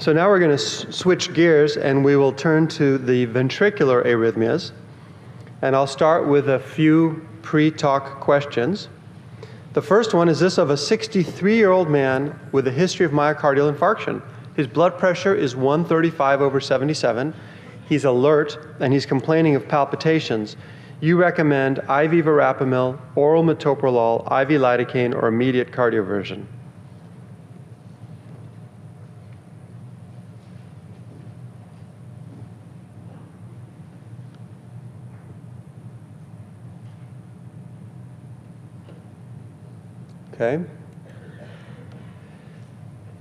So now we're going to switch gears and we will turn to the ventricular arrhythmias. And I'll start with a few pre-talk questions. The first one is this of a 63-year-old man with a history of myocardial infarction. His blood pressure is 135/77. He's alert and he's complaining of palpitations. You recommend IV verapamil, oral metoprolol, IV lidocaine, or immediate cardioversion. Okay.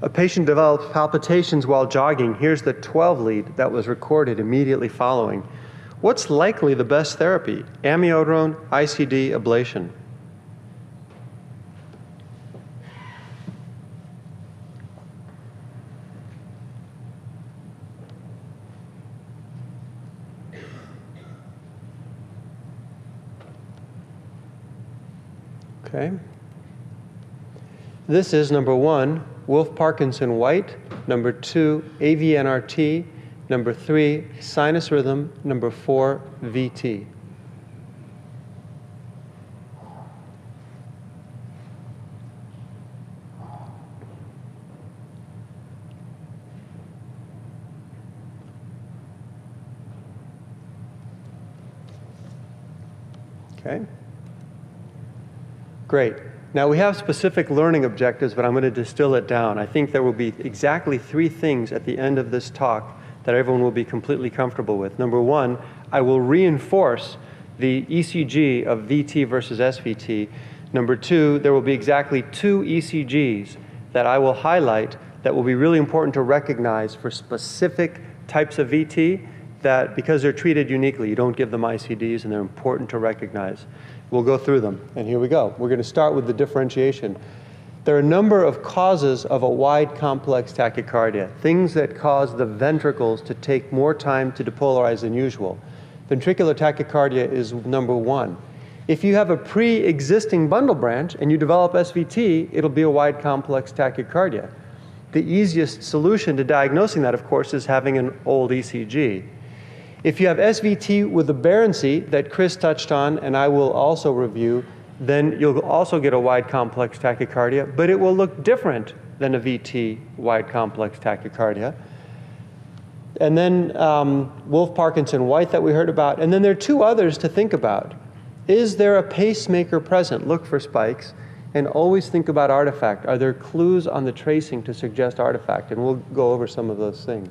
A patient develops palpitations while jogging. Here's the 12 lead that was recorded immediately following. What's likely the best therapy? Amiodarone, ICD, ablation. Okay. This is number 1, Wolff-Parkinson-White, number 2, AVNRT, number 3, sinus rhythm, number 4, VT. Okay. Great. Now we have specific learning objectives, but I'm going to distill it down. I think there will be exactly 3 things at the end of this talk that everyone will be completely comfortable with. Number 1, I will reinforce the ECG of VT versus SVT. Number 2, there will be exactly 2 ECGs that I will highlight that will be really important to recognize for specific types of VT that, because they're treated uniquely, you don't give them ICDs and they're important to recognize. We'll go through them, and here we go. We're going to start with the differentiation. There are a number of causes of a wide complex tachycardia, things that cause the ventricles to take more time to depolarize than usual. Ventricular tachycardia is number 1. If you have a pre-existing bundle branch and you develop SVT, it'll be a wide complex tachycardia. The easiest solution to diagnosing that, of course, is having an old ECG. If you have SVT with aberrancy that Chris touched on, and I will also review, then you'll also get a wide complex tachycardia, but it will look different than a VT wide complex tachycardia. And then Wolff-Parkinson-White that we heard about. And then there are 2 others to think about. Is there a pacemaker present? Look for spikes. And always think about artifact. Are there clues on the tracing to suggest artifact? And we'll go over some of those things.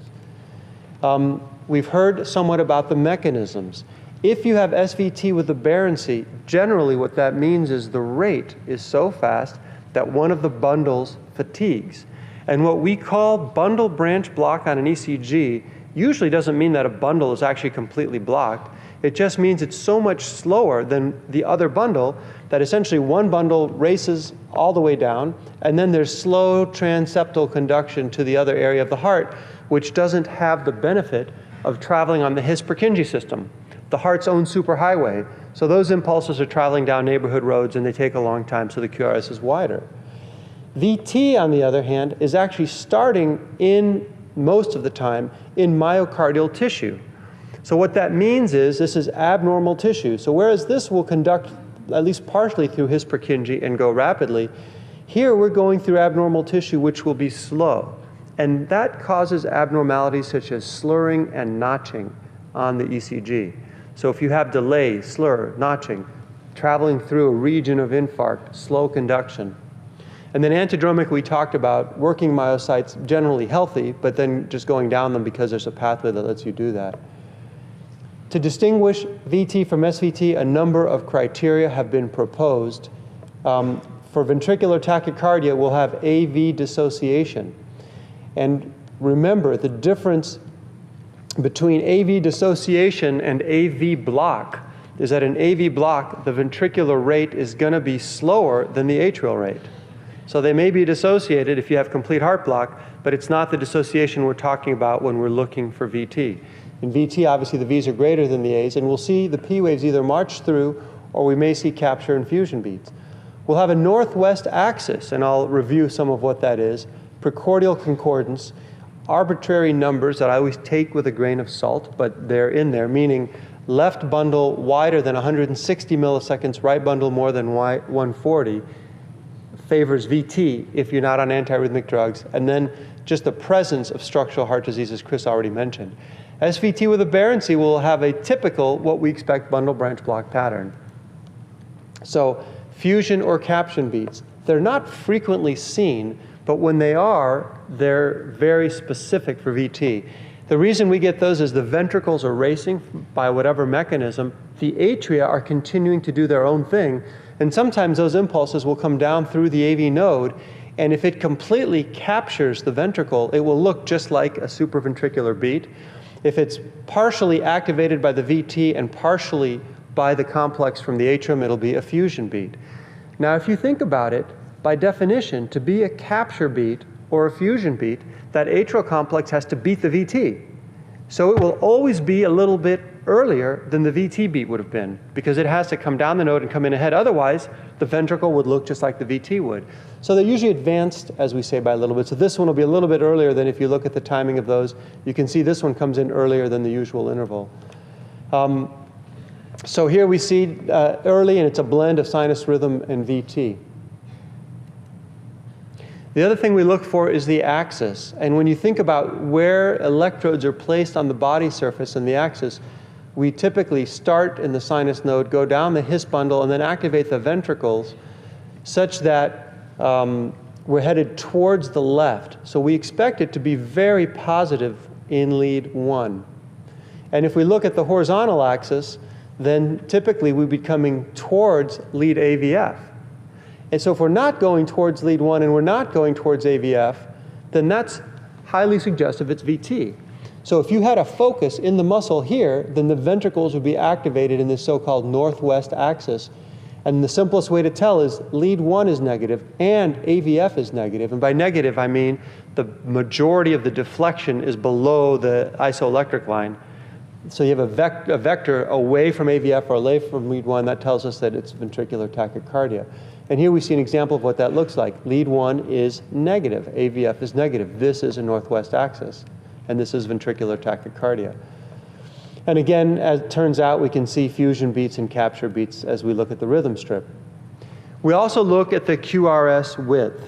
We've heard somewhat about the mechanisms. If you have SVT with aberrancy, generally what that means is the rate is so fast that one of the bundles fatigues. And what we call bundle branch block on an ECG usually doesn't mean that a bundle is actually completely blocked. It just means it's so much slower than the other bundle that essentially one bundle races all the way down, and then there's slow transeptal conduction to the other area of the heart, which doesn't have the benefit of traveling on the His-Purkinje system, the heart's own superhighway. So those impulses are traveling down neighborhood roads and they take a long time, so the QRS is wider. VT, on the other hand, is actually starting in, most of the time, in myocardial tissue. So what that means is this is abnormal tissue. So whereas this will conduct at least partially through His-Purkinje and go rapidly, here we're going through abnormal tissue which will be slow. And that causes abnormalities such as slurring and notching on the ECG. So if you have delay, slur, notching, traveling through a region of infarct, slow conduction. And then antidromic, we talked about working myocytes generally healthy, but then just going down them because there's a pathway that lets you do that. To distinguish VT from SVT, a number of criteria have been proposed. For ventricular tachycardia, we'll have AV dissociation. And remember, the difference between AV dissociation and AV block is that in AV block, the ventricular rate is going to be slower than the atrial rate. So they may be dissociated if you have complete heart block, but it's not the dissociation we're talking about when we're looking for VT. In VT, obviously, the V's are greater than the A's, and we'll see the P waves either march through or we may see capture and fusion beats. We'll have a northwest axis, and I'll review some of what that is. Precordial concordance. arbitrary numbers that I always take with a grain of salt, but they're in there, meaning left bundle wider than 160 milliseconds, right bundle more than 140 favors VT if you're not on antiarrhythmic drugs, and then just the presence of structural heart disease, as Chris already mentioned. SVT with aberrancy will have a typical, what we expect, bundle branch block pattern. So fusion or caption beats, they're not frequently seen, but when they are, they're very specific for VT. The reason we get those is the ventricles are racing by whatever mechanism. The atria are continuing to do their own thing, and sometimes those impulses will come down through the AV node, and if it completely captures the ventricle, it will look just like a supraventricular beat. If it's partially activated by the VT and partially by the complex from the atrium, it'll be a fusion beat. Now, if you think about it, by definition, to be a capture beat or a fusion beat, that atrial complex has to beat the VT. So it will always be a little bit earlier than the VT beat would have been, because it has to come down the node and come in ahead. Otherwise, the ventricle would look just like the VT would. So they're usually advanced, as we say, by a little bit. So this one will be a little bit earlier than if you look at the timing of those. You can see this one comes in earlier than the usual interval. So here we see early, and it's a blend of sinus rhythm and VT. The other thing we look for is the axis. And when you think about where electrodes are placed on the body surface and the axis, we typically start in the sinus node, go down the His bundle, and then activate the ventricles such that we're headed towards the left. So we expect it to be very positive in lead 1. And if we look at the horizontal axis, then typically we'd be coming towards lead AVF. And so if we're not going towards lead 1 and we're not going towards AVF, then that's highly suggestive it's VT. So if you had a focus in the muscle here, then the ventricles would be activated in this so-called northwest axis. And the simplest way to tell is lead 1 is negative and AVF is negative. And by negative, I mean the majority of the deflection is below the isoelectric line. So you have a vector away from AVF or away from lead 1. That tells us that it's ventricular tachycardia. And here we see an example of what that looks like. Lead 1 is negative. AVF is negative. This is a northwest axis. And this is ventricular tachycardia. And again, as it turns out, we can see fusion beats and capture beats as we look at the rhythm strip. We also look at the QRS width.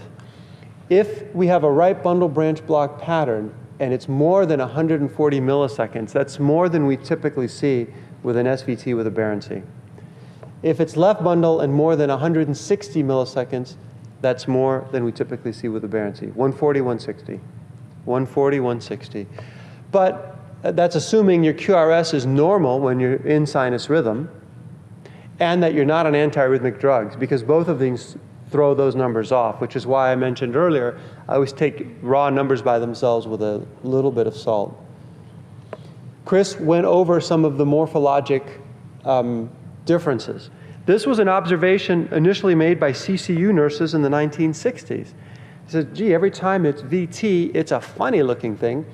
If we have a right bundle branch block pattern and it's more than 140 milliseconds, that's more than we typically see with an SVT with aberrancy. If it's left bundle and more than 160 milliseconds, that's more than we typically see with aberrancy. 140, 160. 140, 160. But that's assuming your QRS is normal when you're in sinus rhythm and that you're not on antiarrhythmic drugs, because both of these throw those numbers off, which is why I mentioned earlier, I always take raw numbers by themselves with a little bit of salt. Chris went over some of the morphologic differences. This was an observation initially made by CCU nurses in the 1960s. He said, gee, every time it's VT, it's a funny looking thing.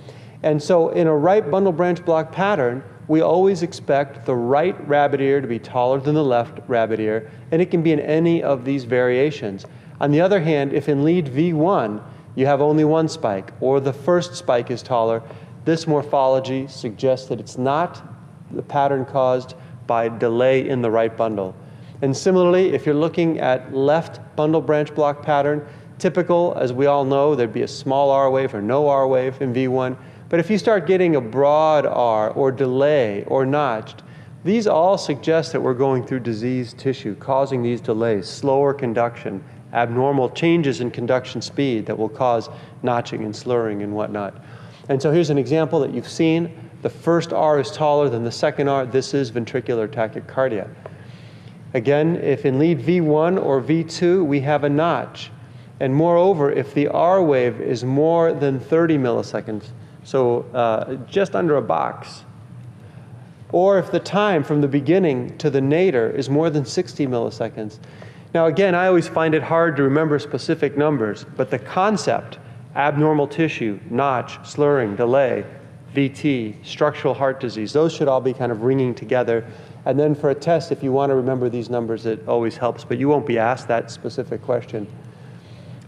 And so in a right bundle branch block pattern, we always expect the right rabbit ear to be taller than the left rabbit ear, and it can be in any of these variations. On the other hand, if in lead V1 you have only one spike, or the first spike is taller, this morphology suggests that it's not the pattern caused by delay in the right bundle. And similarly, if you're looking at left bundle branch block pattern, typical, as we all know, there'd be a small R wave or no R wave in V1. But if you start getting a broad R or delay or notched, these all suggest that we're going through diseased tissue, causing these delays, slower conduction, abnormal changes in conduction speed that will cause notching and slurring and whatnot. And so here's an example that you've seen. The first R is taller than the second R. This is ventricular tachycardia. Again, if in lead V1 or V2 we have a notch, and moreover, if the R wave is more than 30 milliseconds, so just under a box, or if the time from the beginning to the nadir is more than 60 milliseconds. Now again, I always find it hard to remember specific numbers, but the concept, abnormal tissue, notch, slurring, delay, VT, structural heart disease, those should all be kind of ringing together. And then for a test, if you want to remember these numbers, it always helps, but you won't be asked that specific question.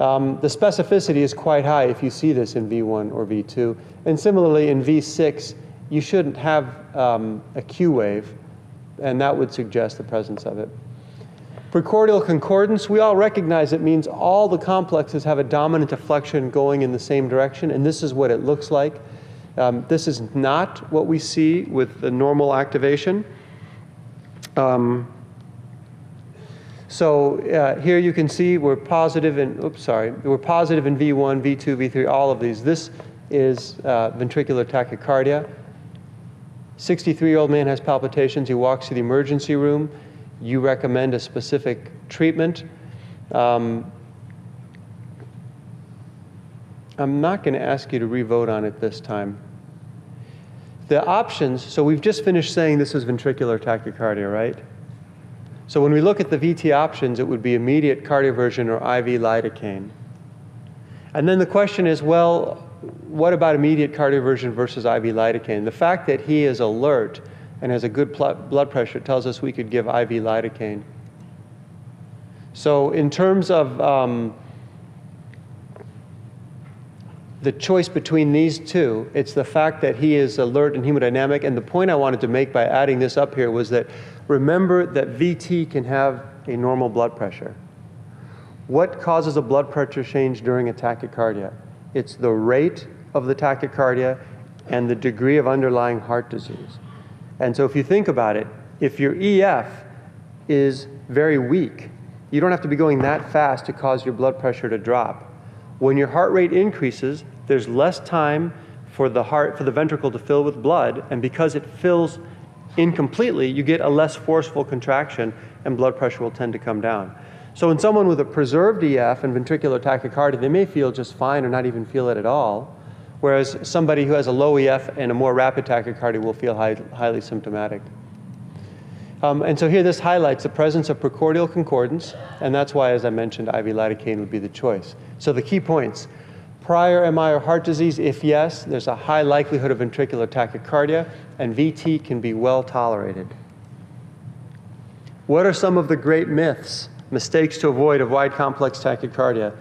The specificity is quite high if you see this in V1 or V2. And similarly, in V6, you shouldn't have a Q wave, and that would suggest the presence of it. Precordial concordance, we all recognize it means all the complexes have a dominant deflection going in the same direction, and this is what it looks like. This is not what we see with the normal activation. Here you can see we're positive in, we're positive in V1, V2, V3, all of these. This is ventricular tachycardia. 63-year-old man has palpitations. He walks to the emergency room. You recommend a specific treatment. I'm not going to ask you to re-vote on it this time. The options, so we've just finished saying this is ventricular tachycardia, right? So when we look at the VT options, it would be immediate cardioversion or IV lidocaine. And then the question is, well, what about immediate cardioversion versus IV lidocaine? The fact that he is alert and has a good blood pressure tells us we could give IV lidocaine. So in terms of the choice between these two, it's the fact that he is alert and hemodynamic. And the point I wanted to make by adding this up here was that remember that VT can have a normal blood pressure. What causes a blood pressure change during a tachycardia? It's the rate of the tachycardia and the degree of underlying heart disease. And so if you think about it, if your EF is very weak, you don't have to be going that fast to cause your blood pressure to drop. When your heart rate increases, there's less time for the ventricle to fill with blood, and because it fills incompletely, you get a less forceful contraction and blood pressure will tend to come down. So in someone with a preserved EF and ventricular tachycardia, they may feel just fine or not even feel it at all, whereas somebody who has a low EF and a more rapid tachycardia will feel highly symptomatic. And so here this highlights the presence of precordial concordance, and that's why, as I mentioned, IV lidocaine would be the choice. So the key points: prior MI or heart disease, if yes, there's a high likelihood of ventricular tachycardia, and VT can be well tolerated. What are some of the great myths, mistakes to avoid of wide complex tachycardia?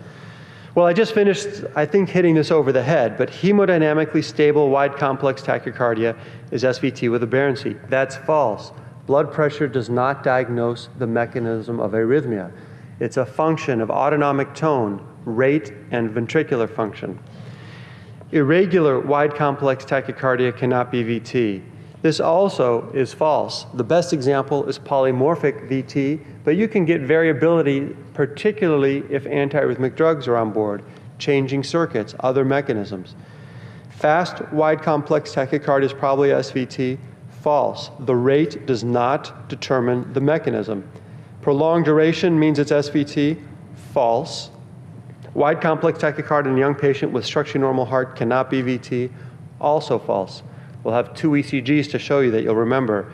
Well, I just finished, I think, hitting this over the head, but hemodynamically stable wide complex tachycardia is SVT with aberrancy. That's false. Blood pressure does not diagnose the mechanism of arrhythmia. It's a function of autonomic tone, rate, and ventricular function. Irregular wide complex tachycardia cannot be VT. This also is false. The best example is polymorphic VT, but you can get variability, particularly if antiarrhythmic drugs are on board, changing circuits, other mechanisms. Fast wide complex tachycardia is probably SVT. False. The rate does not determine the mechanism. Prolonged duration means it's SVT. False. Wide complex tachycardia in a young patient with structurally normal heart cannot be VT. Also false. We'll have 2 ECGs to show you that you'll remember.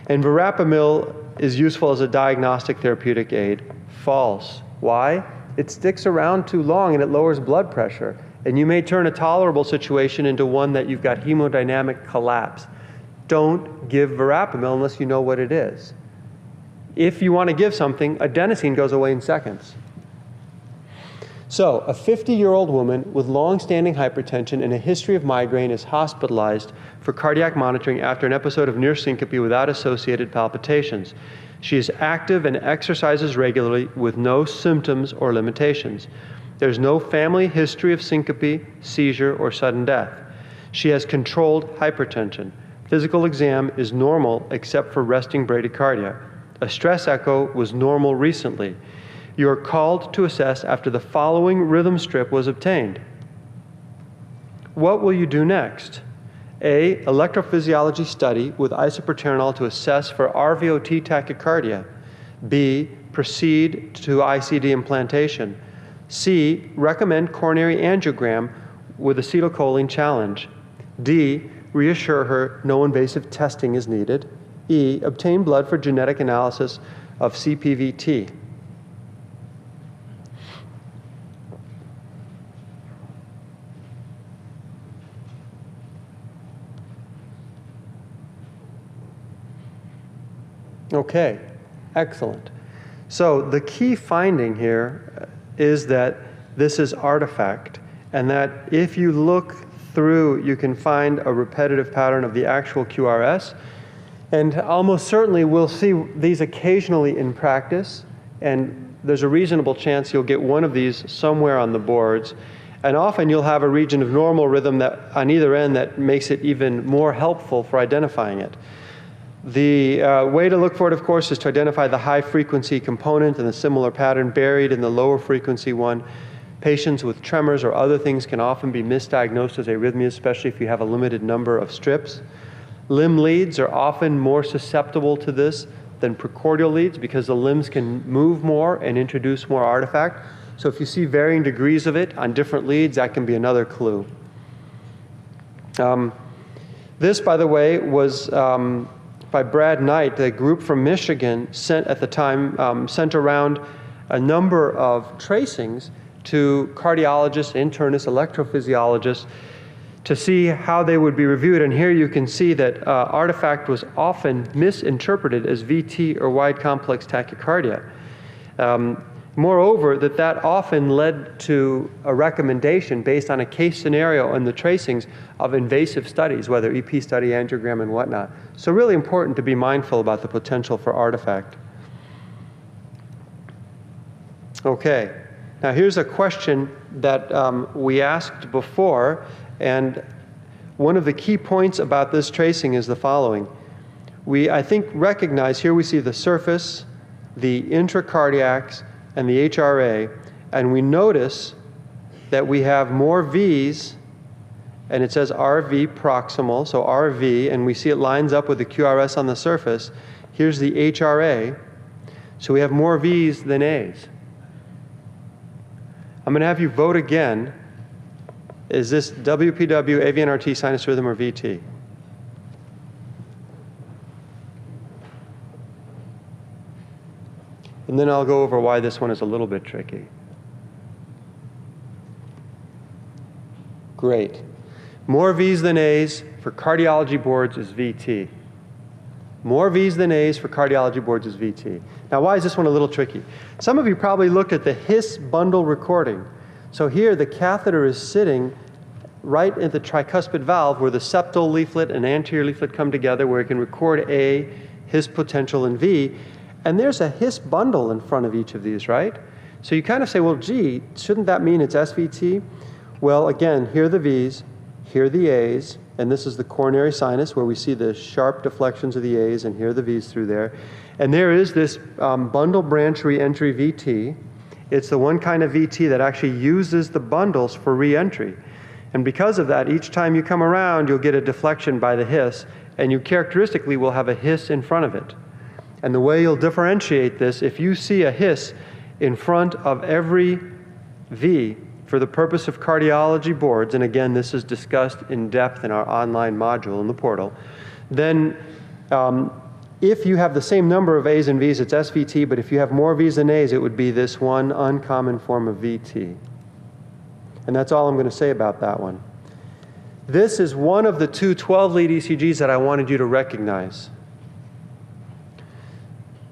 And verapamil is useful as a diagnostic therapeutic aid. False. Why? It sticks around too long and it lowers blood pressure. And you may turn a tolerable situation into one that you've got hemodynamic collapse. Don't give verapamil unless you know what it is. If you want to give something, adenosine goes away in seconds. So, a 50-year-old woman with long-standing hypertension and a history of migraine is hospitalized for cardiac monitoring after an episode of near syncope without associated palpitations. She is active and exercises regularly with no symptoms or limitations. There's no family history of syncope, seizure, or sudden death. She has controlled hypertension. Physical exam is normal except for resting bradycardia. A stress echo was normal recently. You are called to assess after the following rhythm strip was obtained. What will you do next? A, electrophysiology study with isoproterenol to assess for RVOT tachycardia. B, proceed to ICD implantation. C, recommend coronary angiogram with acetylcholine challenge. D, reassure her no invasive testing is needed. E, obtain blood for genetic analysis of CPVT. Okay, excellent. So the key finding here is that this is artifact, and that if you look through, you can find a repetitive pattern of the actual QRS. And almost certainly we'll see these occasionally in practice, and there's a reasonable chance you'll get one of these somewhere on the boards. And often you'll have a region of normal rhythm that on either end that makes it even more helpful for identifying it. The way to look for it, of course, is to identify the high frequency component and the similar pattern buried in the lower frequency one. Patients with tremors or other things can often be misdiagnosed as arrhythmias, especially if you have a limited number of strips. Limb leads are often more susceptible to this than precordial leads because the limbs can move more and introduce more artifact. So if you see varying degrees of it on different leads, that can be another clue. This, by the way, was by Brad Knight. The group from Michigan sent around a number of tracings to cardiologists, internists, electrophysiologists to see how they would be reviewed. And here you can see that artifact was often misinterpreted as VT or wide complex tachycardia. Moreover, that often led to a recommendation based on a case scenario in the tracings of invasive studies, whether EP study, angiogram, and whatnot. So really important to be mindful about the potential for artifact. Okay. Now here's a question that we asked before, and one of the key points about this tracing is the following. We, I think, recognize here we see the surface, the intracardiacs, and the HRA, and we notice that we have more V's, and it says RV proximal, so RV, and we see it lines up with the QRS on the surface. Here's the HRA, so we have more V's than A's. I'm going to have you vote again. Is this WPW, AVNRT, sinus rhythm, or VT? And then I'll go over why this one is a little bit tricky. Great. More V's than A's for cardiology boards is VT. More V's than A's for cardiology boards is VT. Now, why is this one a little tricky? Some of you probably looked at the Hiss bundle recording. So here, the catheter is sitting right at the tricuspid valve where the septal leaflet and anterior leaflet come together, where it can record A, Hiss potential, and V. And there's a Hiss bundle in front of each of these, right? So you kind of say, well, gee, shouldn't that mean it's SVT? Well, again, here are the V's, here are the A's, and this is the coronary sinus where we see the sharp deflections of the A's, and here are the V's through there. And there is this bundle branch re-entry VT. It's the one kind of VT that actually uses the bundles for re-entry. And because of that, each time you come around, you'll get a deflection by the Hiss, and you characteristically will have a Hiss in front of it. And the way you'll differentiate this, if you see a Hiss in front of every V for the purpose of cardiology boards, and again, this is discussed in depth in our online module in the portal, then if you have the same number of A's and V's, it's SVT, but if you have more V's than A's, it would be this one uncommon form of VT. And that's all I'm going to say about that one. This is one of the two 12-lead ECGs that I wanted you to recognize.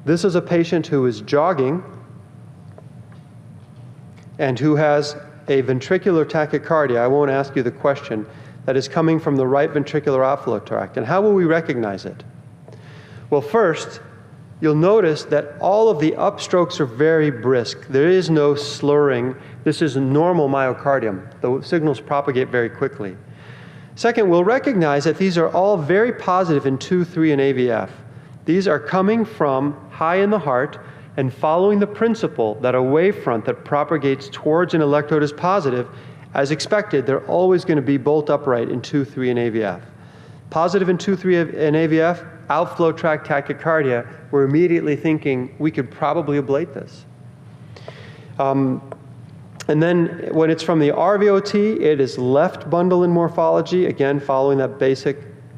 This is a patient who is jogging and who has a ventricular tachycardia. I won't ask you the question. That is coming from the right ventricular outflow tract. And how will we recognize it? Well, first, you'll notice that all of the upstrokes are very brisk. There is no slurring. This is a normal myocardium. The signals propagate very quickly. Second, we'll recognize that these are all very positive in 2, 3, and AVF. These are coming from high in the heart and following the principle that a wavefront that propagates towards an electrode is positive. As expected, they're always going to be bolt upright in 2, 3, and AVF. Positive in 2, 3, and AVF, outflow tract tachycardia, we're immediately thinking we could probably ablate this. And then when it's from the RVOT, it is left bundle in morphology, again following that basic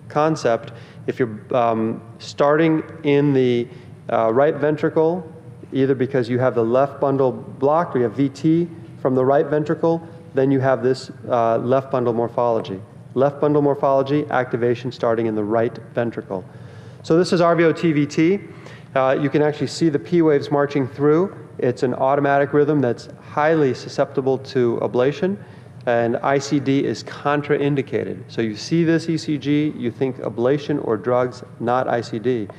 concept. If you're starting in the right ventricle, either because you have the left bundle blocked or you have VT from the right ventricle, then you have this left bundle morphology. Left bundle morphology, activation starting in the right ventricle. So this is RVOT VT. You can actually see the P waves marching through. It's an automatic rhythm that's highly susceptible to ablation, and ICD is contraindicated. So you see this ECG, you think ablation or drugs, not ICD.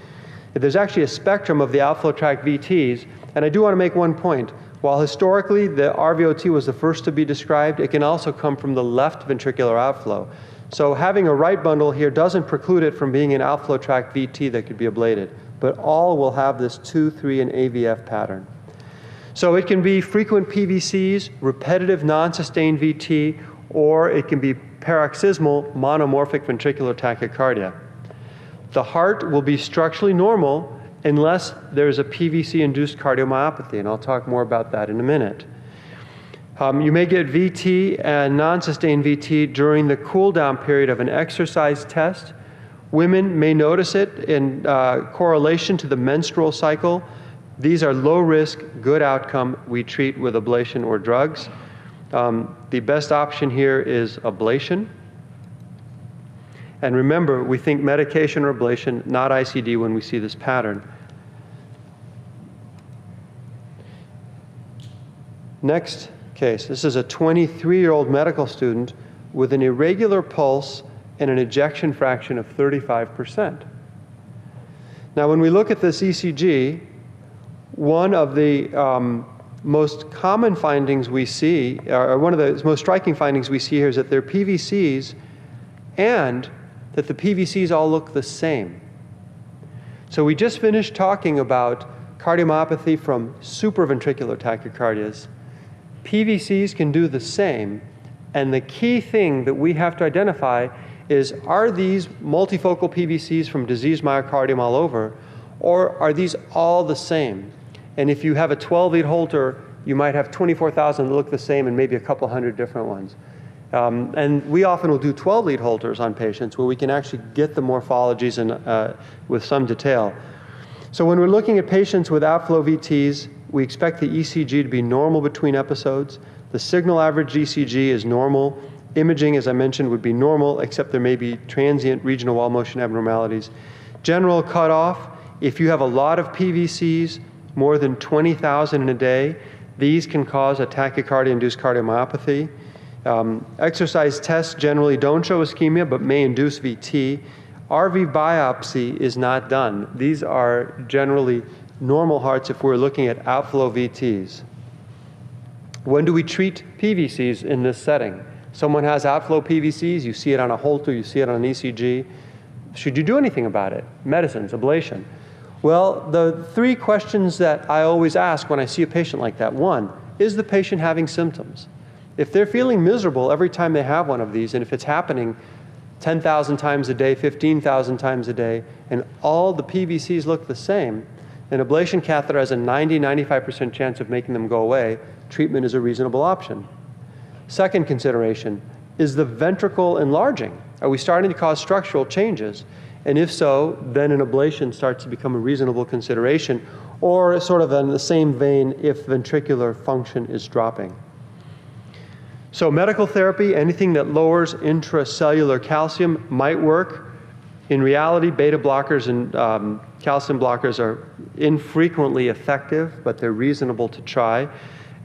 There's actually a spectrum of the outflow tract VTs, and I do want to make one point. While historically the RVOT was the first to be described, it can also come from the left ventricular outflow. So having a right bundle here doesn't preclude it from being an outflow tract VT that could be ablated, but all will have this 2, 3, and AVF pattern. So it can be frequent PVCs, repetitive non-sustained VT, or it can be paroxysmal monomorphic ventricular tachycardia. The heart will be structurally normal unless there's a PVC-induced cardiomyopathy, and I'll talk more about that in a minute. You may get VT and non-sustained VT during the cool-down period of an exercise test. Women may notice it in correlation to the menstrual cycle. These are low risk, good outcome we treat with ablation or drugs. The best option here is ablation. And remember, we think medication or ablation, not ICD, when we see this pattern. Next case. This is a 23-year-old medical student with an irregular pulse and an ejection fraction of 35%. Now, when we look at this ECG, one of the most common findings we see, or one of the most striking findings we see here, is that they're PVCs and that the PVCs all look the same. So we just finished talking about cardiomyopathy from supraventricular tachycardias. PVCs can do the same, and the key thing that we have to identify is, are these multifocal PVCs from diseased myocardium all over, or are these all the same? And if you have a 12-lead Holter, you might have 24,000 that look the same and maybe a couple hundred different ones. And we often will do 12-lead Holters on patients where we can actually get the morphologies with some detail. So when we're looking at patients with outflow VTs, we expect the ECG to be normal between episodes. The signal average ECG is normal. Imaging, as I mentioned, would be normal, except there may be transient regional wall motion abnormalities. General cutoff, if you have a lot of PVCs, more than 20,000 in a day, these can cause a tachycardia-induced cardiomyopathy. Exercise tests generally don't show ischemia, but may induce VT. RV biopsy is not done. These are generally normal hearts if we're looking at outflow VTs. When do we treat PVCs in this setting? Someone has outflow PVCs, you see it on a Holter, you see it on an ECG. Should you do anything about it? Medicines, ablation. Well, the three questions that I always ask when I see a patient like that. One, is the patient having symptoms? If they're feeling miserable every time they have one of these, and if it's happening 10,000 times a day, 15,000 times a day, and all the PVCs look the same, an ablation catheter has a 90-95% chance of making them go away. Treatment is a reasonable option. Second consideration, is the ventricle enlarging? Are we starting to cause structural changes? And if so, then an ablation starts to become a reasonable consideration, or sort of in the same vein if ventricular function is dropping. So medical therapy, anything that lowers intracellular calcium might work. In reality, beta blockers and calcium blockers are infrequently effective, but they're reasonable to try.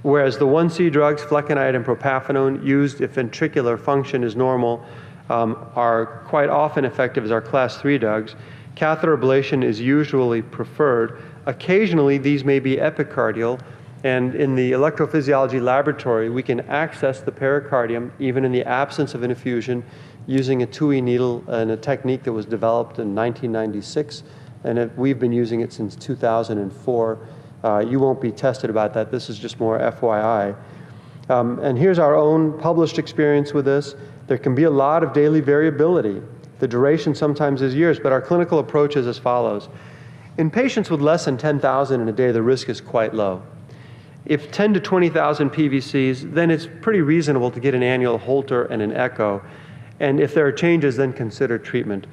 Whereas the 1C drugs, flecainide and propafenone, used if ventricular function is normal, are quite often effective as our class 3 drugs. Catheter ablation is usually preferred. Occasionally, these may be epicardial, and in the electrophysiology laboratory, we can access the pericardium, even in the absence of an effusion, using a 2E needle and a technique that was developed in 1996, and we've been using it since 2004. You won't be tested about that. This is just more FYI. And here's our own published experience with this. There can be a lot of daily variability. The duration sometimes is years, but our clinical approach is as follows. In patients with less than 10,000 in a day, the risk is quite low. If 10 to 20,000 PVCs, then it's pretty reasonable to get an annual Holter and an echo. And if there are changes, then consider treatment.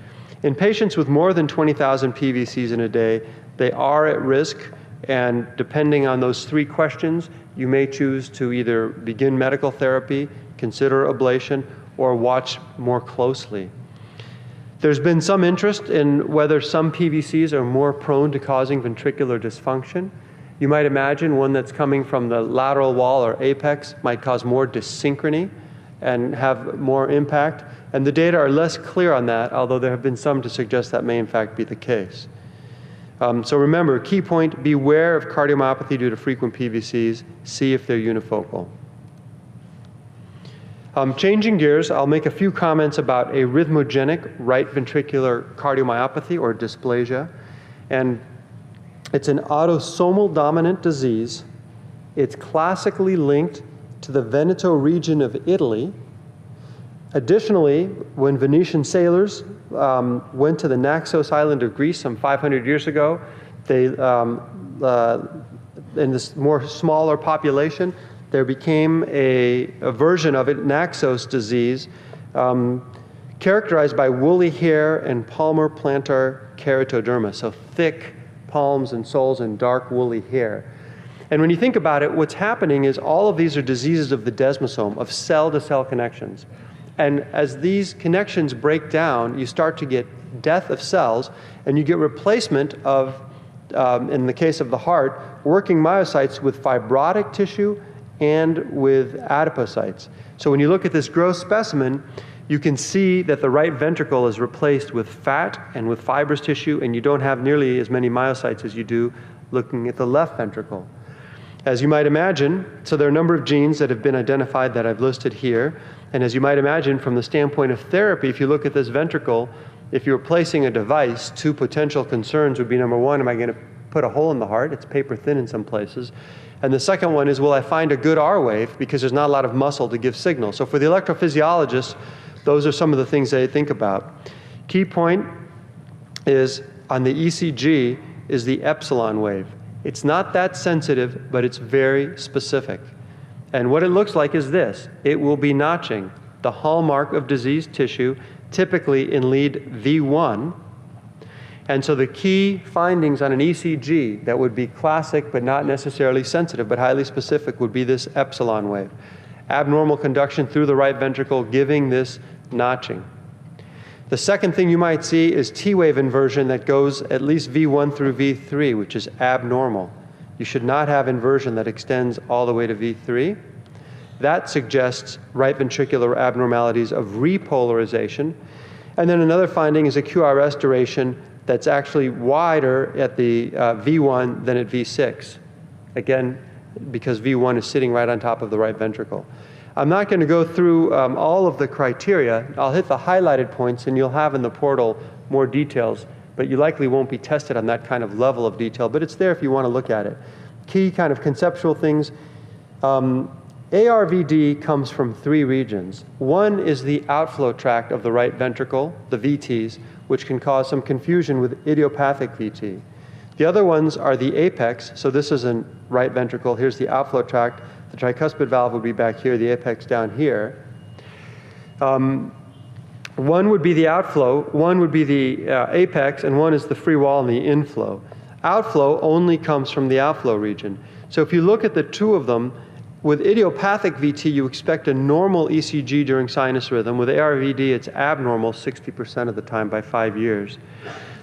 In patients with more than 20,000 PVCs in a day, they are at risk. And depending on those three questions, you may choose to either begin medical therapy, consider ablation, or watch more closely. There's been some interest in whether some PVCs are more prone to causing ventricular dysfunction. You might imagine one that's coming from the lateral wall or apex might cause more dyssynchrony and have more impact. And the data are less clear on that, although there have been some to suggest that may in fact be the case. So remember, key point, beware of cardiomyopathy due to frequent PVCs. See if they're unifocal. Changing gears, I'll make a few comments about arrhythmogenic right ventricular cardiomyopathy or dysplasia. And it's an autosomal dominant disease. It's classically linked to the Veneto region of Italy. Additionally, when Venetian sailors went to the Naxos island of Greece some 500 years ago, they, in this more smaller population, there became a version of it, Naxos disease, characterized by woolly hair and palmar plantar keratoderma, so thick palms and soles and dark woolly hair. And when you think about it, what's happening is all of these are diseases of the desmosome, of cell-to-cell connections. And as these connections break down, you start to get death of cells, and you get replacement of, in the case of the heart, working myocytes with fibrotic tissue and with adipocytes. So when you look at this gross specimen, you can see that the right ventricle is replaced with fat and with fibrous tissue, and you don't have nearly as many myocytes as you do looking at the left ventricle. As you might imagine, so there are a number of genes that have been identified that I've listed here, and as you might imagine from the standpoint of therapy, if you look at this ventricle, if you're placing a device, two potential concerns would be, number one, am I going to put a hole in the heart? It's paper thin in some places. And the second one is, will I find a good R wave? Because there's not a lot of muscle to give signal. So for the electrophysiologist, those are some of the things they think about. Key point is on the ECG is the epsilon wave. It's not that sensitive, but it's very specific. And what it looks like is this. It will be notching, the hallmark of diseased tissue, typically in lead V1. And so the key findings on an ECG that would be classic but not necessarily sensitive but highly specific would be this epsilon wave. Abnormal conduction through the right ventricle giving this notching. The second thing you might see is T-wave inversion that goes at least V1 through V3, which is abnormal. You should not have inversion that extends all the way to V3. That suggests right ventricular abnormalities of repolarization. And then another finding is a QRS duration that's actually wider at the V1 than at V6. Again, because V1 is sitting right on top of the right ventricle. I'm not going to go through all of the criteria. I'll hit the highlighted points, and you'll have in the portal more details, but you likely won't be tested on that kind of level of detail, but it's there if you want to look at it. Key kind of conceptual things. ARVD comes from three regions. One is the outflow tract of the right ventricle, the VTs, which can cause some confusion with idiopathic VT. The other ones are the apex, so this is a right ventricle, here's the outflow tract, the tricuspid valve would be back here, the apex down here. One would be the outflow, one would be the apex, and one is the free wall and the inflow. Outflow only comes from the outflow region. So if you look at the two of them, with idiopathic VT, you expect a normal ECG during sinus rhythm. With ARVD, it's abnormal 60% of the time by 5 years.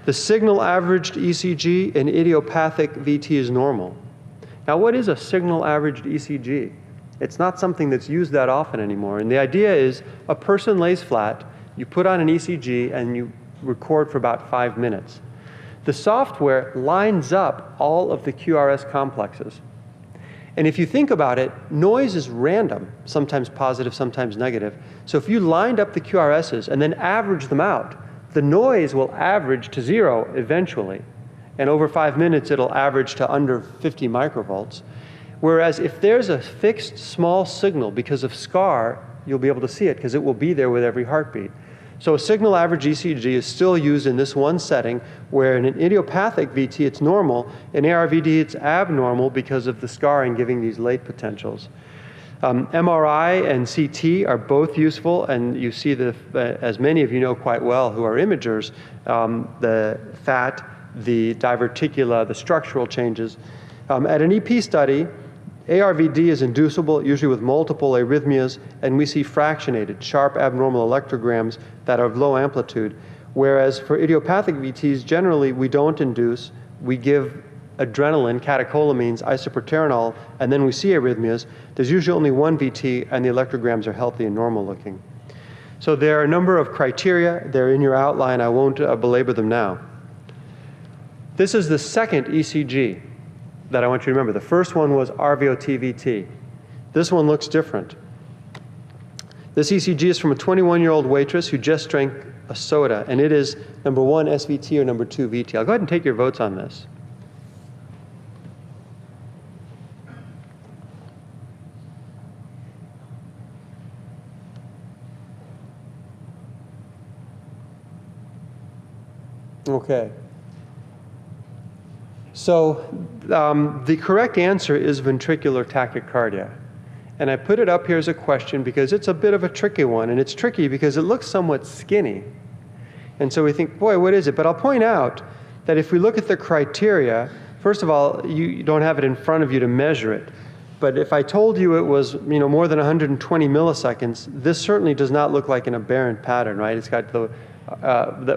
The signal averaged ECG in idiopathic VT is normal. Now, what is a signal averaged ECG? It's not something that's used that often anymore. And the idea is a person lays flat, you put on an ECG, and you record for about 5 minutes. The software lines up all of the QRS complexes. And if you think about it, noise is random, sometimes positive, sometimes negative. So if you lined up the QRSs and then averaged them out, the noise will average to 0 eventually. And over 5 minutes, it'll average to under 50 microvolts. Whereas if there's a fixed small signal because of SCAR, you'll be able to see it because it will be there with every heartbeat. So a signal average ECG is still used in this one setting, where in an idiopathic VT it's normal, in ARVD it's abnormal because of the scarring giving these late potentials. MRI and CT are both useful, and you see, as many of you know quite well who are imagers, the fat, the diverticula, the structural changes. At an EP study, ARVD is inducible, usually with multiple arrhythmias, and we see fractionated, sharp abnormal electrograms that are of low amplitude, whereas for idiopathic VTs, generally we don't induce, we give adrenaline, catecholamines, isoproterenol, and then we see arrhythmias, there's usually only one VT and the electrograms are healthy and normal looking. So there are a number of criteria. They're in your outline. I won't belabor them now. This is the second ECG that I want you to remember. The first one was RVOT-VT. This one looks different. This ECG is from a 21-year-old waitress who just drank a soda, and it is number 1 SVT or number 2 VT. I'll go ahead and take your votes on this. Okay. So the correct answer is ventricular tachycardia. And I put it up here as a question because it's a bit of a tricky one, and it's tricky because it looks somewhat skinny. And so we think, boy, what is it? But I'll point out that if we look at the criteria, first of all, you don't have it in front of you to measure it. But if I told you it was more than 120 milliseconds, this certainly does not look like an aberrant pattern, right? It's got the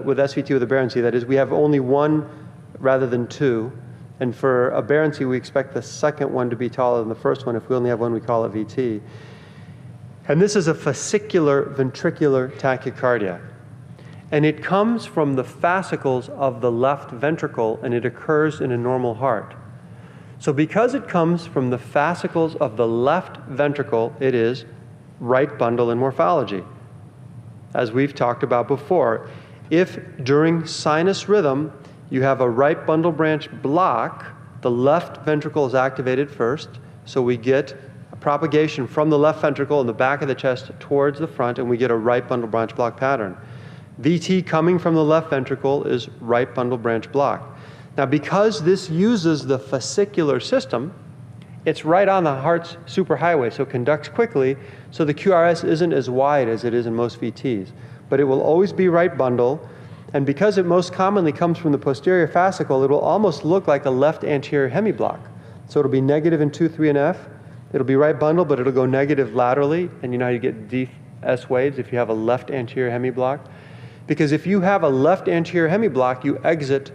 with SVT with aberrancy, that is, we have only one rather than two. And for aberrancy, we expect the second one to be taller than the first one. If we only have one, we call it VT. And this is a fascicular ventricular tachycardia. And it comes from the fascicles of the left ventricle, and it occurs in a normal heart. So because it comes from the fascicles of the left ventricle, it is right bundle in morphology. As we've talked about before, if during sinus rhythm you have a right bundle branch block, the left ventricle is activated first, so we get a propagation from the left ventricle in the back of the chest towards the front, and we get a right bundle branch block pattern. VT coming from the left ventricle is right bundle branch block. Now, because this uses the fascicular system, it's right on the heart's superhighway, so it conducts quickly, so the QRS isn't as wide as it is in most VTs. But it will always be right bundle, and because it most commonly comes from the posterior fascicle, it will almost look like a left anterior hemiblock. So it'll be negative in 2, 3, and F. It'll be right bundle, but it'll go negative laterally, and you know how you get deep S waves if you have a left anterior hemiblock? Because if you have a left anterior hemiblock, you exit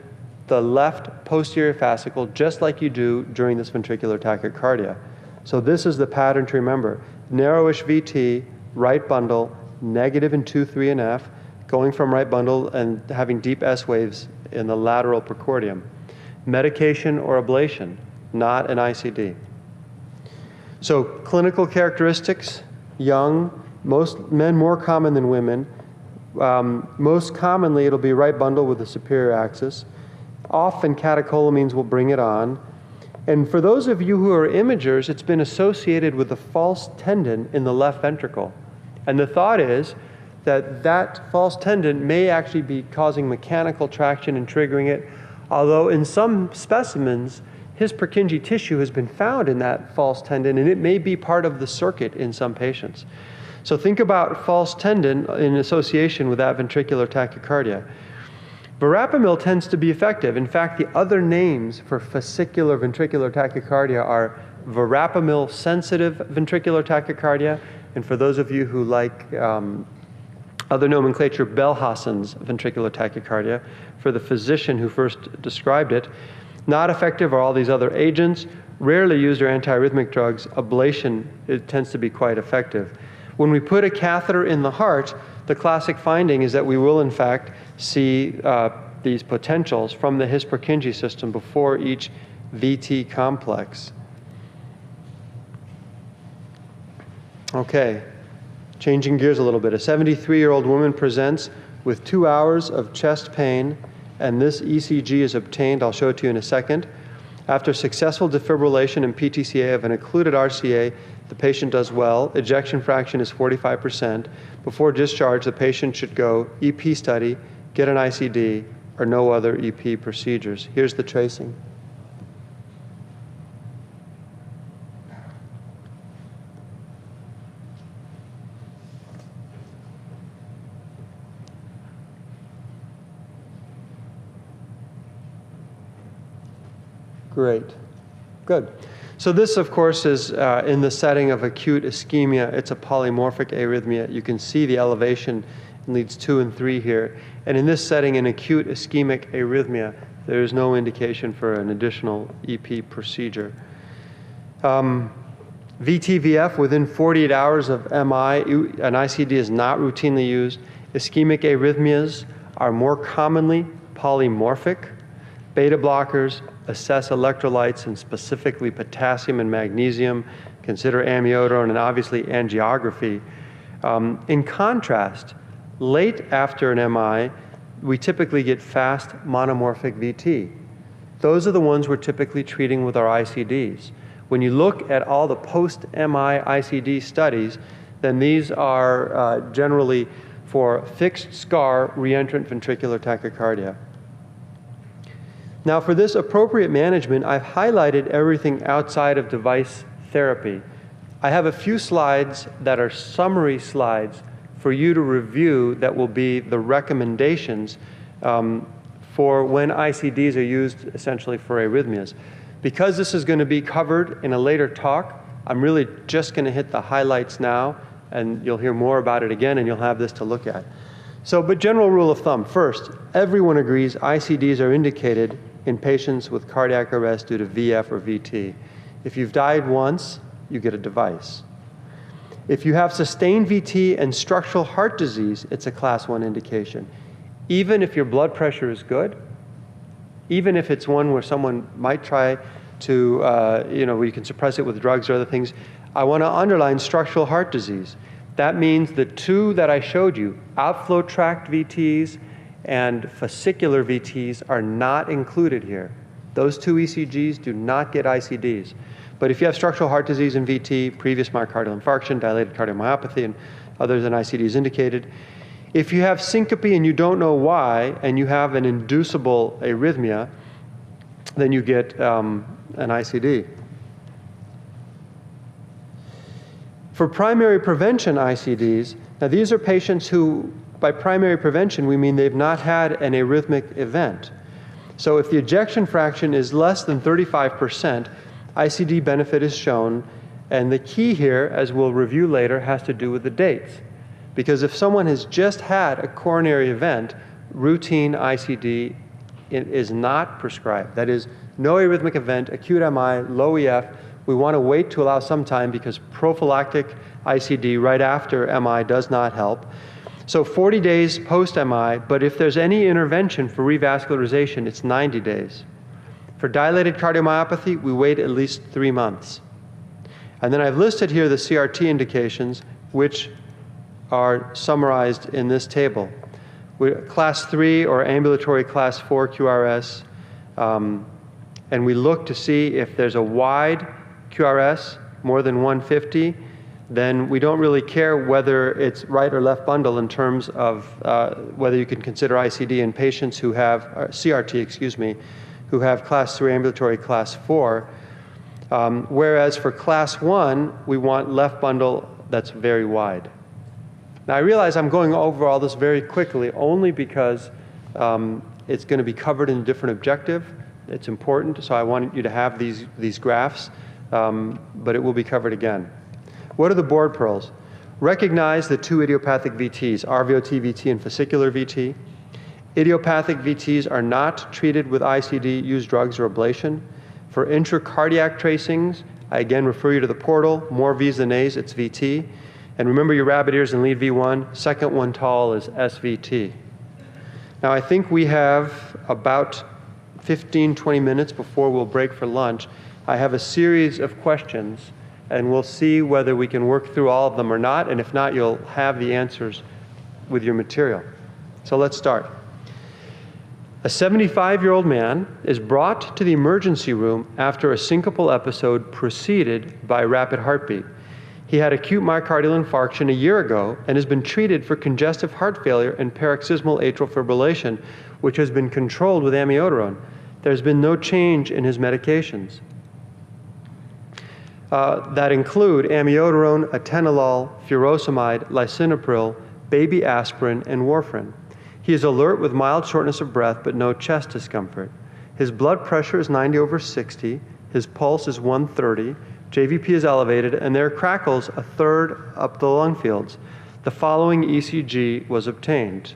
the left posterior fascicle just like you do during this ventricular tachycardia. So this is the pattern to remember. Narrowish VT, right bundle, negative in 2, 3, and F, going from right bundle and having deep S waves in the lateral precordium. Medication or ablation, not an ICD. So clinical characteristics, young, most men more common than women. Most commonly it'll be right bundle with the superior axis. Often catecholamines will bring it on. And for those of you who are imagers, it's been associated with the false tendon in the left ventricle. And the thought is that that false tendon may actually be causing mechanical traction and triggering it, although in some specimens, his Purkinje tissue has been found in that false tendon, and it may be part of the circuit in some patients. So think about false tendon in association with that ventricular tachycardia. Verapamil tends to be effective. In fact, the other names for fascicular ventricular tachycardia are verapamil sensitive ventricular tachycardia, and for those of you who like other nomenclature, Bellhassen's ventricular tachycardia, for the physician who first described it. Not effective are all these other agents. Rarely used are antiarrhythmic drugs. Ablation, it tends to be quite effective. When we put a catheter in the heart, the classic finding is that we will, in fact, see these potentials from the His-Purkinje system before each VT complex. Okay, changing gears a little bit. A 73-year-old woman presents with 2 hours of chest pain, and this ECG is obtained. I'll show it to you in a second. After successful defibrillation and PTCA of an occluded RCA, the patient does well. Ejection fraction is 45%. Before discharge, the patient should go EP study, get an ICD, or no other EP procedures. Here's the tracing. Great. Good. So this, of course, is in the setting of acute ischemia. It's a polymorphic arrhythmia. You can see the elevation in leads 2 and 3 here. And in this setting, in acute ischemic arrhythmia, There is no indication for an additional EP procedure. VT-VF within 48 hours of MI, an ICD is not routinely used. Ischemic arrhythmias are more commonly polymorphic. Beta blockers assess electrolytes and specifically potassium and magnesium. Consider amiodarone and obviously angiography. In contrast, late after an MI, we typically get fast monomorphic VT. Those are the ones we're typically treating with our ICDs. When you look at all the post-MI ICD studies, then these are generally for fixed scar reentrant ventricular tachycardia. Now for this appropriate management, I've highlighted everything outside of device therapy. I have a few slides that are summary slides for you to review that will be the recommendations for when ICDs are used essentially for arrhythmias. Because this is going to be covered in a later talk, I'm really just going to hit the highlights now, and you'll hear more about it again, and you'll have this to look at. But general rule of thumb, first, everyone agrees ICDs are indicated in patients with cardiac arrest due to VF or VT. If you've died once, you get a device. If you have sustained VT and structural heart disease, it's a class 1 indication. Even if your blood pressure is good, even if it's one where someone might try to, where you can suppress it with drugs or other things, I want to underline structural heart disease. That means the two that I showed you, outflow tract VTs and fascicular VTs, are not included here. Those two ECGs do not get ICDs. But if you have structural heart disease and VT, previous myocardial infarction, dilated cardiomyopathy, and others, an ICD is indicated. If you have syncope and you don't know why, and you have an inducible arrhythmia, then you get an ICD. For primary prevention ICDs, now these are patients who, by primary prevention, we mean they've not had an arrhythmic event. So if the ejection fraction is less than 35%, ICD benefit is shown, and the key here, as we'll review later, has to do with the dates. Because if someone has just had a coronary event, routine ICD is not prescribed. That is, no arrhythmic event, acute MI, low EF. We want to wait to allow some time because prophylactic ICD right after MI does not help. So 40 days post-MI, but if there's any intervention for revascularization, it's 90 days. For dilated cardiomyopathy, we wait at least 3 months. And then I've listed here the CRT indications, which are summarized in this table. Class 3 or ambulatory class 4 QRS, and we look to see if there's a wide QRS, more than 150, then we don't really care whether it's right or left bundle in terms of whether you can consider ICD in patients who have, CRT, excuse me, who have class 3 ambulatory class 4. Whereas for class 1, we want left bundle that's very wide. Now I realize I'm going over all this very quickly only because it's going to be covered in a different objective. It's important, so I want you to have these graphs, but it will be covered again. What are the board pearls? Recognize the two idiopathic VTs, RVOT VT and fascicular VT. Idiopathic VTs are not treated with ICD, use drugs or ablation. For intracardiac tracings, I again refer you to the portal, more V's than A's, it's VT. And remember your rabbit ears and lead V1, second one tall is SVT. Now I think we have about 15-20 minutes before we'll break for lunch. I have a series of questions, and we'll see whether we can work through all of them or not, and if not, you'll have the answers with your material. So let's start. A 75-year-old man is brought to the emergency room after a syncopal episode preceded by rapid heartbeat. He had acute myocardial infarction a year ago and has been treated for congestive heart failure and paroxysmal atrial fibrillation, which has been controlled with amiodarone. There's been no change in his medications. That include amiodarone, atenolol, furosemide, lisinopril, baby aspirin, and warfarin. He is alert with mild shortness of breath but no chest discomfort. His blood pressure is 90/60, his pulse is 130, JVP is elevated, and there are crackles a third up the lung fields. The following ECG was obtained,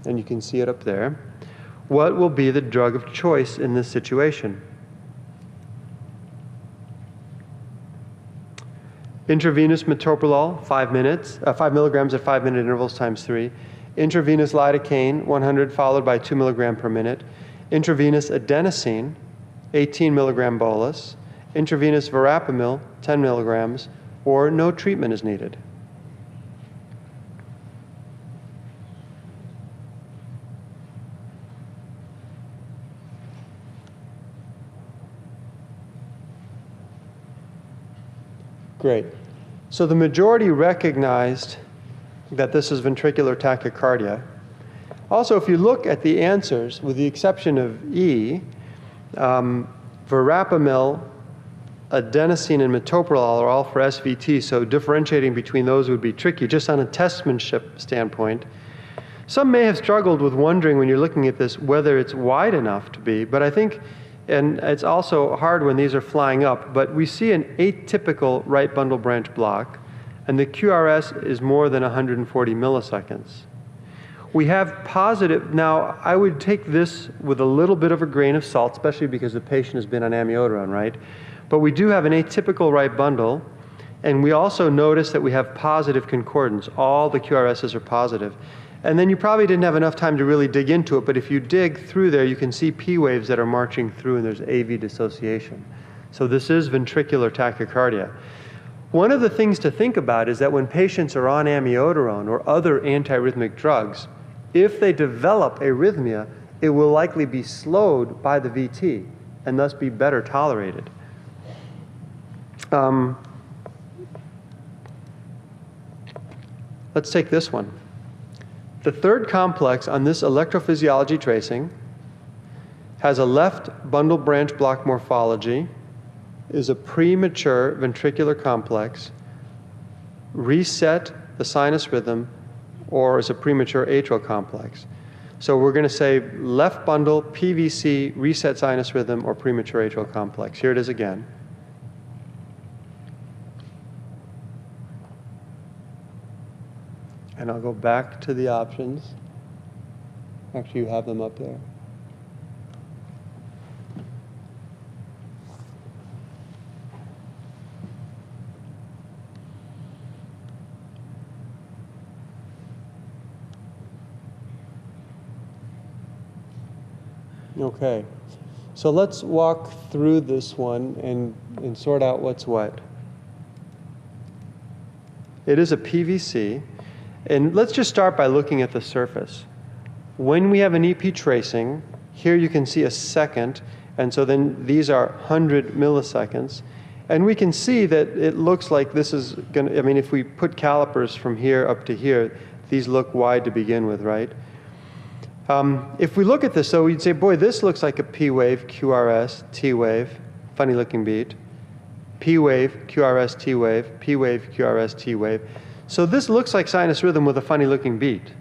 and you can see it up there. what will be the drug of choice in this situation? Intravenous metoprolol, 5 milligrams at 5-minute intervals times 3. Intravenous lidocaine, 100 followed by 2 milligram per minute. Intravenous adenosine, 18 milligram bolus. Intravenous verapamil, 10 milligrams, or no treatment is needed. Great. So the majority recognized that this is ventricular tachycardia. Also, if you look at the answers, with the exception of E, verapamil, adenosine, and metoprolol are all for SVT, so differentiating between those would be tricky, just on a testmanship standpoint. Some may have struggled with wondering when you're looking at this whether it's wide enough to be, but I think, and it's also hard when these are flying up, but we see an atypical right bundle branch block, and the QRS is more than 140 milliseconds. We have positive, now I would take this with a little bit of a grain of salt, especially because the patient has been on amiodarone, right? But we do have an atypical right bundle, and we also notice that we have positive concordance. All the QRSs are positive. And then you probably didn't have enough time to really dig into it, but if you dig through there, you can see P waves that are marching through, and there's AV dissociation. So this is ventricular tachycardia. One of the things to think about is that when patients are on amiodarone or other antiarrhythmic drugs, if they develop arrhythmia, it will likely be slowed by the VT and thus be better tolerated. Let's take this one. The third complex on this electrophysiology tracing has a left bundle branch block morphology, is a premature ventricular complex, reset the sinus rhythm, or is a premature atrial complex. So we're going to say left bundle, PVC, reset sinus rhythm, or premature atrial complex. Here it is again. And I'll go back to the options. Actually, you have them up there. Okay, so let's walk through this one and sort out what's what. It is a PVC. And let's just start by looking at the surface. When we have an EP tracing, here you can see a second, and so then these are 100 milliseconds. And we can see that it looks like this is going to, I mean, if we put calipers from here up to here, these look wide to begin with, right? If we look at this, so we'd say, boy, this looks like a P wave, QRS, T wave, funny looking beat. P wave, QRS, T wave, P wave, QRS, T wave. So this looks like sinus rhythm with a funny looking beat.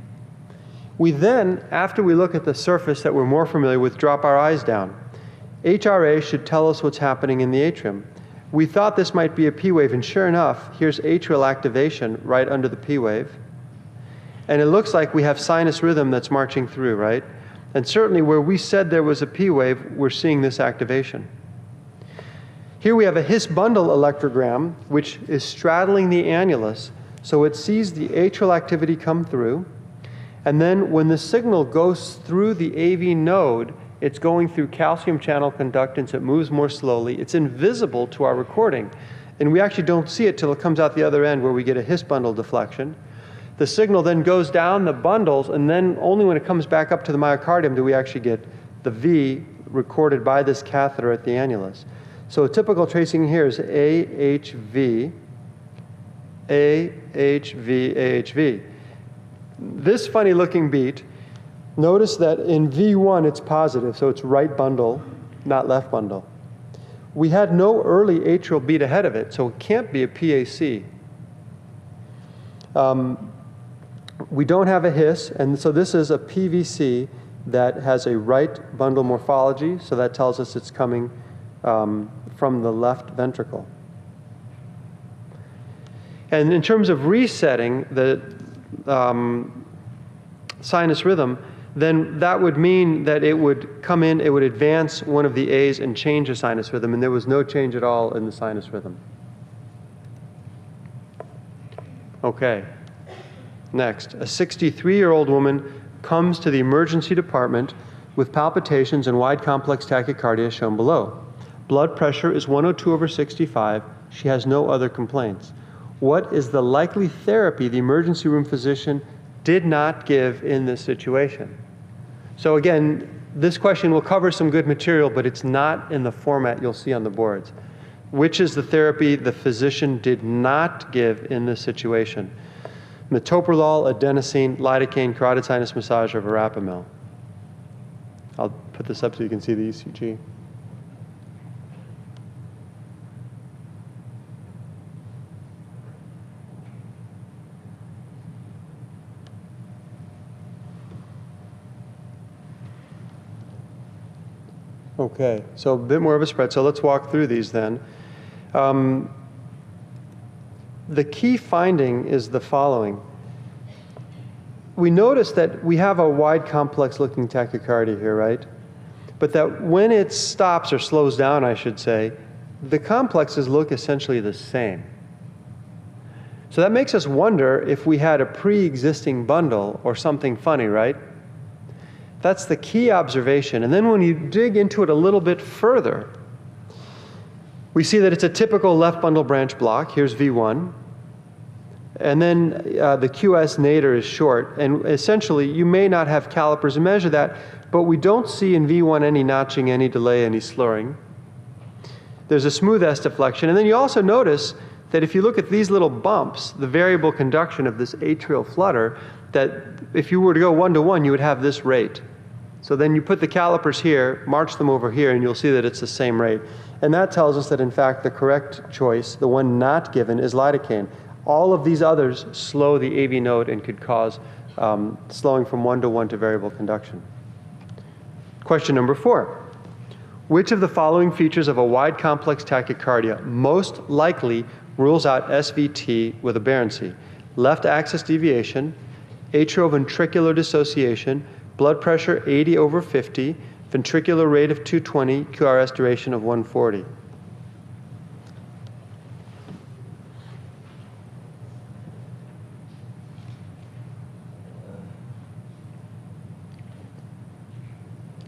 We then, after we look at the surface that we're more familiar with, drop our eyes down. HRA should tell us what's happening in the atrium. We thought this might be a P wave, and sure enough, here's atrial activation right under the P wave. And it looks like we have sinus rhythm that's marching through, right? And certainly where we said there was a P wave, we're seeing this activation. Here we have a His bundle electrogram, which is straddling the annulus. So it sees the atrial activity come through, and then when the signal goes through the AV node, it's going through calcium channel conductance, it moves more slowly, it's invisible to our recording, and we actually don't see it till it comes out the other end where we get a His bundle deflection. The signal then goes down the bundles, and then only when it comes back up to the myocardium do we actually get the V recorded by this catheter at the annulus. So a typical tracing here is AHV, AHV, AHV. This funny looking beat, notice that in V1 it's positive, so it's right bundle, not left bundle. We had no early atrial beat ahead of it, so it can't be a PAC. We don't have a His, and so this is a PVC that has a right bundle morphology, so that tells us it's coming from the left ventricle. And in terms of resetting the sinus rhythm, then that would mean that it would come in, it would advance one of the A's and change the sinus rhythm, and there was no change at all in the sinus rhythm. Okay. Next, a 63-year-old woman comes to the emergency department with palpitations and wide complex tachycardia shown below. Blood pressure is 102/65. She has no other complaints. What is the likely therapy the emergency room physician did not give in this situation? So again, this question will cover some good material, but it's not in the format you'll see on the boards. Which is the therapy the physician did not give in this situation? Metoprolol, adenosine, lidocaine, carotid sinus massage, or verapamil? I'll put this up so you can see the ECG. Okay, so a bit more of a spread. So let's walk through these then. The key finding is the following. We notice that we have a wide complex looking tachycardia here, right? But that when it stops or slows down, I should say, the complexes look essentially the same. So that makes us wonder if we had a pre-existing bundle or something funny, right? That's the key observation. And then when you dig into it a little bit further, we see that it's a typical left bundle branch block. Here's V1. And then the QS nadir is short. And essentially, you may not have calipers to measure that, but we don't see in V1 any notching, any delay, any slurring. There's a smooth S deflection. And then you also notice that if you look at these little bumps, the variable conduction of this atrial flutter, that if you were to go 1-to-1, you would have this rate. So then you put the calipers here, march them over here, and you'll see that it's the same rate. And that tells us that, in fact, the correct choice, the one not given, is lidocaine. All of these others slow the AV node and could cause slowing from 1-to-1 to variable conduction. Question number 4. Which of the following features of a wide complex tachycardia most likely rules out SVT with aberrancy? Left axis deviation, atrioventricular dissociation, blood pressure 80/50, ventricular rate of 220, QRS duration of 140.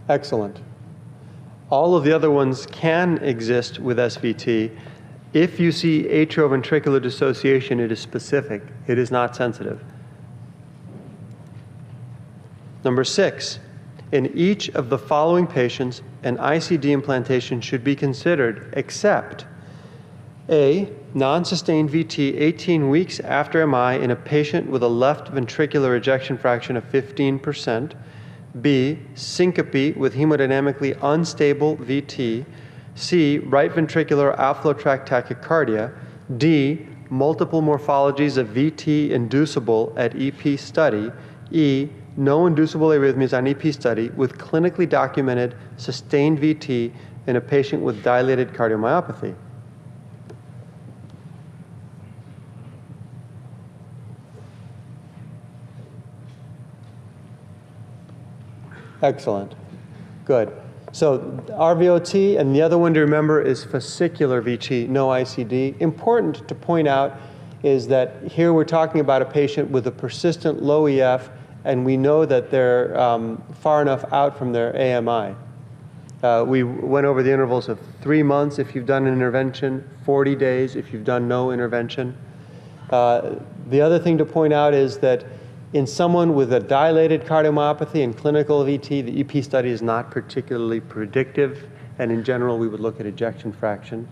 Excellent. All of the other ones can exist with SVT. If you see atrioventricular dissociation, it is specific. It is not sensitive. Number 6, in each of the following patients, an ICD implantation should be considered except A, non-sustained VT 18 weeks after MI in a patient with a left ventricular ejection fraction of 15%, B, syncope with hemodynamically unstable VT, C, right ventricular outflow tract tachycardia, D, multiple morphologies of VT inducible at EP study, E, no inducible arrhythmias on EP study with clinically documented sustained VT in a patient with dilated cardiomyopathy. Excellent. Good. So RVOT, and the other one to remember is fascicular VT, no ICD. Important to point out is that here we're talking about a patient with a persistent low EF, and we know that they're far enough out from their AMI. We went over the intervals of 3 months if you've done an intervention, 40 days if you've done no intervention. The other thing to point out is that in someone with a dilated cardiomyopathy and clinical VT, the EP study is not particularly predictive, and in general, we would look at ejection fraction.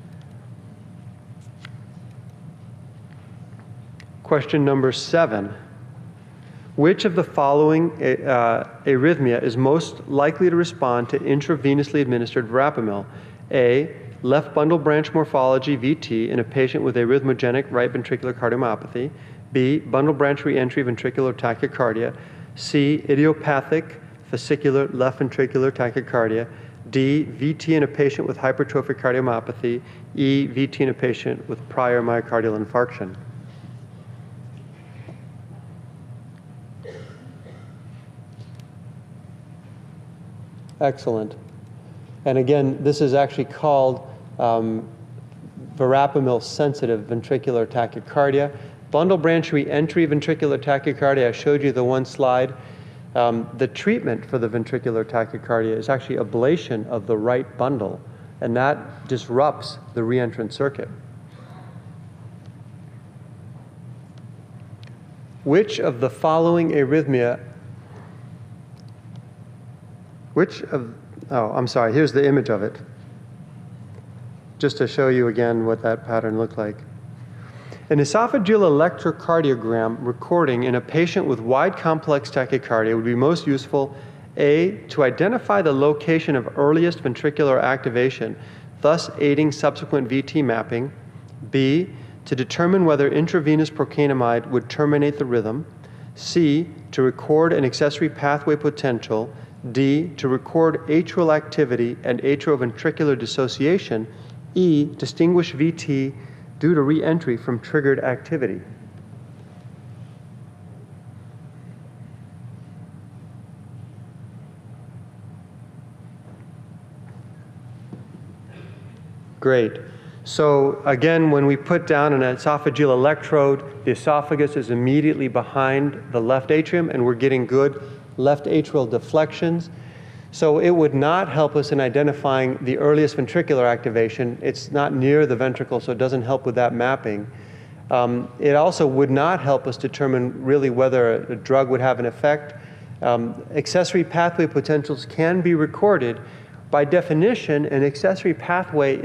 Question number 7. Which of the following arrhythmia is most likely to respond to intravenously administered verapamil? A, left bundle branch morphology VT in a patient with arrhythmogenic right ventricular cardiomyopathy. B, bundle branch reentry ventricular tachycardia. C, idiopathic fascicular left ventricular tachycardia. D, VT in a patient with hypertrophic cardiomyopathy. E, VT in a patient with prior myocardial infarction. Excellent. And again, this is actually called verapamil-sensitive ventricular tachycardia. Bundle branch reentry ventricular tachycardia, I showed you the one slide. The treatment for the ventricular tachycardia is actually ablation of the right bundle, and that disrupts the reentrant circuit. Which of the following arrhythmia, here's the image of it, just to show you again what that pattern looked like. An esophageal electrocardiogram recording in a patient with wide complex tachycardia would be most useful, A, to identify the location of earliest ventricular activation, thus aiding subsequent VT mapping, B, to determine whether intravenous procainamide would terminate the rhythm, C, to record an accessory pathway potential, D, to record atrial activity and atrioventricular dissociation, E, distinguish VT due to re-entry from triggered activity. Great. So again, when we put down an esophageal electrode, the esophagus is immediately behind the left atrium, and we're getting good left atrial deflections. So it would not help us in identifying the earliest ventricular activation. It's not near the ventricle, so it doesn't help with that mapping. It also would not help us determine really whether a drug would have an effect. Accessory pathway potentials can be recorded. By definition, an accessory pathway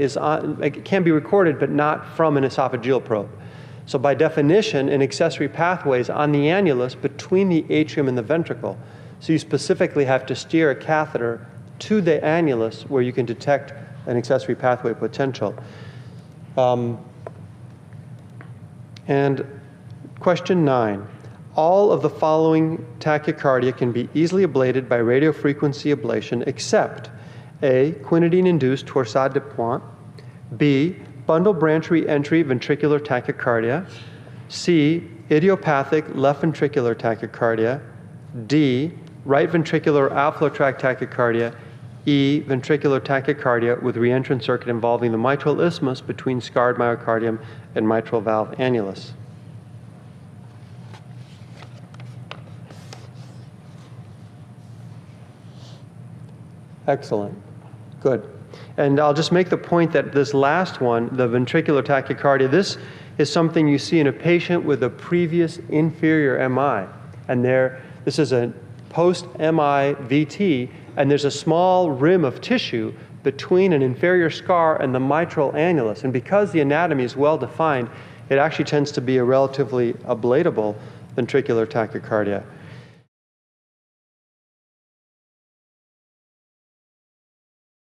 can be recorded, but not from an esophageal probe. So by definition, an accessory pathway is on the annulus between the atrium and the ventricle. So you specifically have to steer a catheter to the annulus where you can detect an accessory pathway potential. And question 9. All of the following tachycardia can be easily ablated by radiofrequency ablation except A, quinidine-induced torsade de pointe, B, bundle branch reentry ventricular tachycardia, C, idiopathic left ventricular tachycardia, D, right ventricular outflow tract tachycardia, E, ventricular tachycardia with reentrant circuit involving the mitral isthmus between scarred myocardium and mitral valve annulus. Excellent. Good. And I'll just make the point that this last one, the ventricular tachycardia, this is something you see in a patient with a previous inferior MI. And this is a post-MI VT, and there's a small rim of tissue between an inferior scar and the mitral annulus. And because the anatomy is well defined, it actually tends to be a relatively ablatable ventricular tachycardia.